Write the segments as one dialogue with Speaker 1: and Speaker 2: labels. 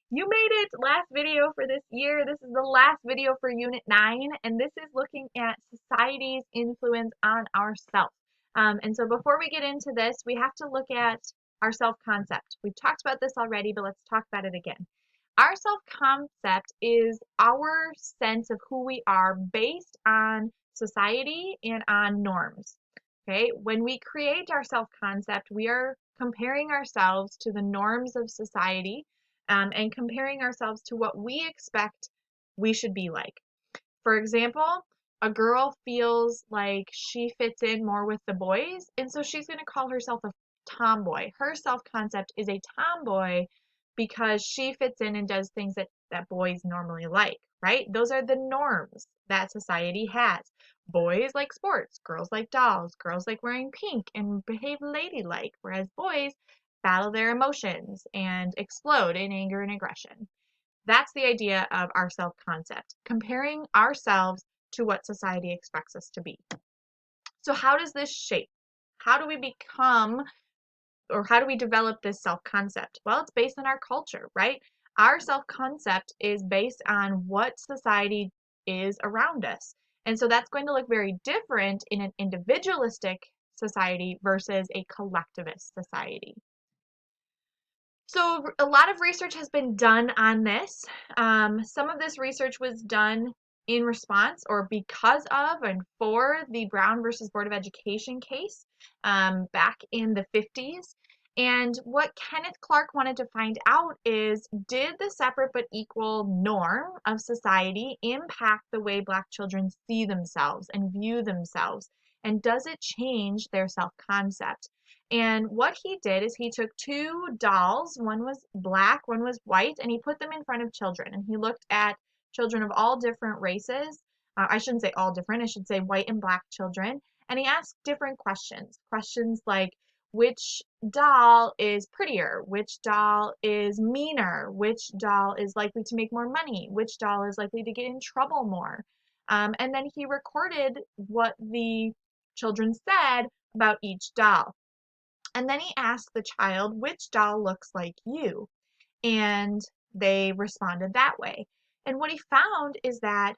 Speaker 1: You made it! Last video for this year. This is the last video for Unit 9, and this is looking at society's influence on ourself. And so before we get into this, we have to look at our self-concept. We've talked about this already, but let's talk about it again. Our self-concept is our sense of who we are based on society and on norms. Okay, when we create our self-concept, we are comparing ourselves to the norms of society and comparing ourselves to what we expect we should be like. For example, a girl feels like she fits in more with the boys, and so she's going to call herself a tomboy. Her self-concept is a tomboy because she fits in and does things that boys normally like, right? Those are the norms that society has. Boys like sports, girls like dolls, girls like wearing pink and behave ladylike, whereas boys battle their emotions and explode in anger and aggression. That's the idea of our self-concept, comparing ourselves to what society expects us to be. So how does this shape? How do we become, or how do we develop this self-concept? Well, it's based on our culture, right? Our self-concept is based on what society is around us. And so that's going to look very different in an individualistic society versus a collectivist society. So a lot of research has been done on this. Some of this research was done in response or because of and for the Brown versus Board of Education case back in the 50s. And what Kenneth Clark wanted to find out is, did the separate but equal norm of society impact the way Black children see themselves and view themselves? And does it change their self-concept? And what he did is he took two dolls, one was black, one was white, and he put them in front of children. And he looked at children of all different races. I shouldn't say all different, I should say white and black children. And he asked different questions. Questions like, which doll is prettier? Which doll is meaner? Which doll is likely to make more money? Which doll is likely to get in trouble more? And then he recorded what the children said about each doll. And then he asked the child, which doll looks like you? And they responded that way. And what he found is that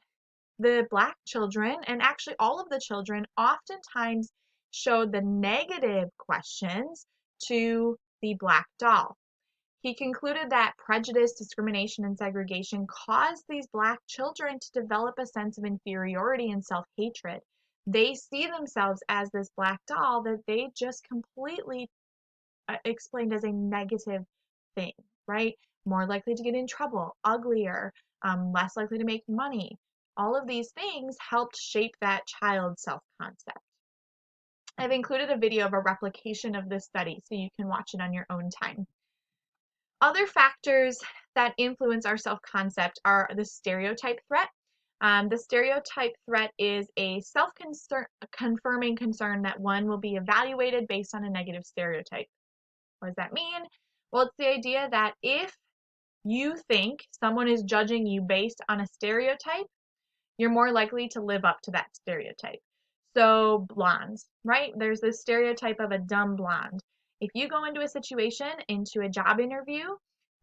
Speaker 1: the Black children, and actually all of the children, oftentimes showed the negative questions to the Black doll. He concluded that prejudice, discrimination, and segregation caused these Black children to develop a sense of inferiority and self-hatred. They see themselves as this Black doll that they just completely explained as a negative thing, right? More likely to get in trouble, uglier, less likely to make money. All of these things helped shape that child's self-concept. I've included a video of a replication of this study so you can watch it on your own time. Other factors that influence our self-concept are the stereotype threat. The stereotype threat is a self-confirming concern that one will be evaluated based on a negative stereotype. What does that mean? Well, it's the idea that if you think someone is judging you based on a stereotype, you're more likely to live up to that stereotype. So blondes, right? There's this stereotype of a dumb blonde. If you go into a situation, into a job interview,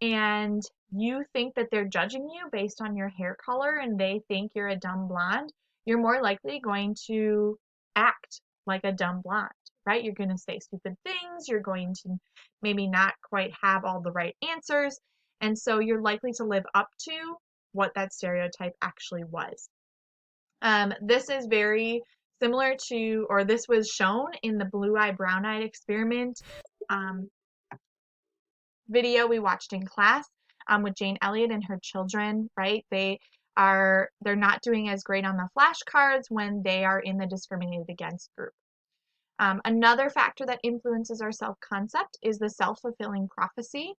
Speaker 1: and you think that they're judging you based on your hair color and they think you're a dumb blonde, you're more likely going to act like a dumb blonde, right? You're going to say stupid things. You're going to maybe not quite have all the right answers. And so you're likely to live up to what that stereotype actually was. This is very similar to, or this was shown in the blue-eye, brown-eyed experiment video we watched in class with Jane Elliott and her children, right? They're not doing as great on the flashcards when they are in the discriminated against group. Another factor that influences our self-concept is the self-fulfilling prophecy.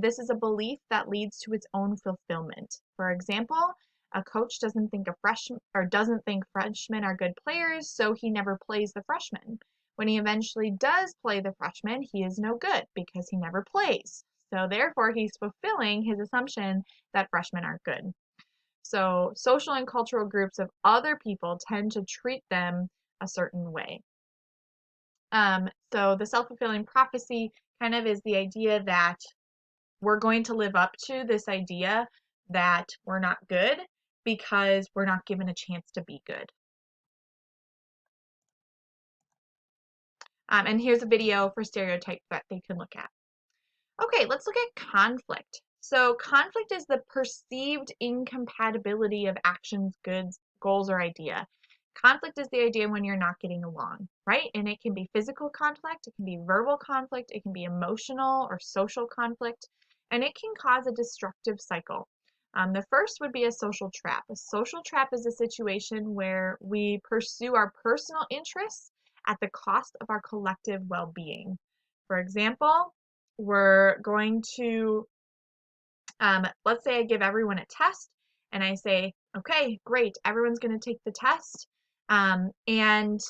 Speaker 1: This is a belief that leads to its own fulfillment. For example, a coach doesn't think freshmen are good players, so he never plays the freshmen. When he eventually does play the freshman, he is no good because he never plays. So therefore, he's fulfilling his assumption that freshmen aren't good. So social and cultural groups of other people tend to treat them a certain way. So the self-fulfilling prophecy kind of is the idea that we're going to live up to this idea that we're not good because we're not given a chance to be good. And here's a video for stereotypes that they can look at. Okay, let's look at conflict. So conflict is the perceived incompatibility of actions, goods, goals, or idea. Conflict is the idea when you're not getting along, right? And it can be physical conflict, it can be verbal conflict, it can be emotional or social conflict, and it can cause a destructive cycle. The first would be a social trap. A social trap is a situation where we pursue our personal interests at the cost of our collective well-being. For example, we're going to, let's say I give everyone a test and I say, okay, great, everyone's going to take the test. And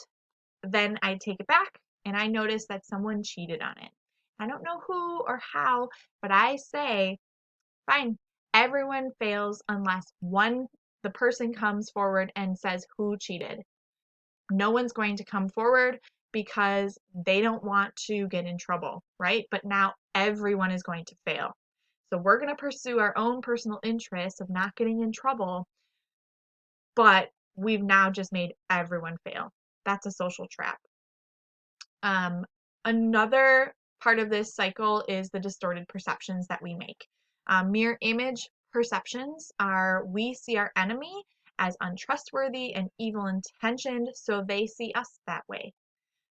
Speaker 1: then I take it back and I notice that someone cheated on it. I don't know who or how, but I say, fine, everyone fails unless the person comes forward and says who cheated. No one's going to come forward because they don't want to get in trouble, right? But now everyone is going to fail. So we're going to pursue our own personal interests of not getting in trouble, but we've now just made everyone fail. That's a social trap. Another part of this cycle is the distorted perceptions that we make. Mirror image perceptions are we see our enemy as untrustworthy and evil intentioned, so they see us that way,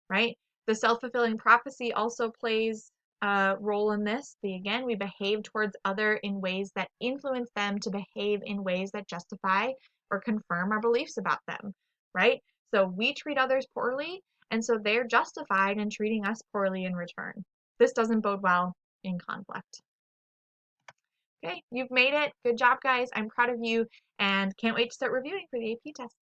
Speaker 1: right? The self-fulfilling prophecy also plays a role in this. Again, we behave towards others in ways that influence them to behave in ways that justify or confirm our beliefs about them, right? So we treat others poorly, and so they're justified in treating us poorly in return. This doesn't bode well in conflict. Okay, you've made it. Good job, guys. I'm proud of you and can't wait to start reviewing for the AP test.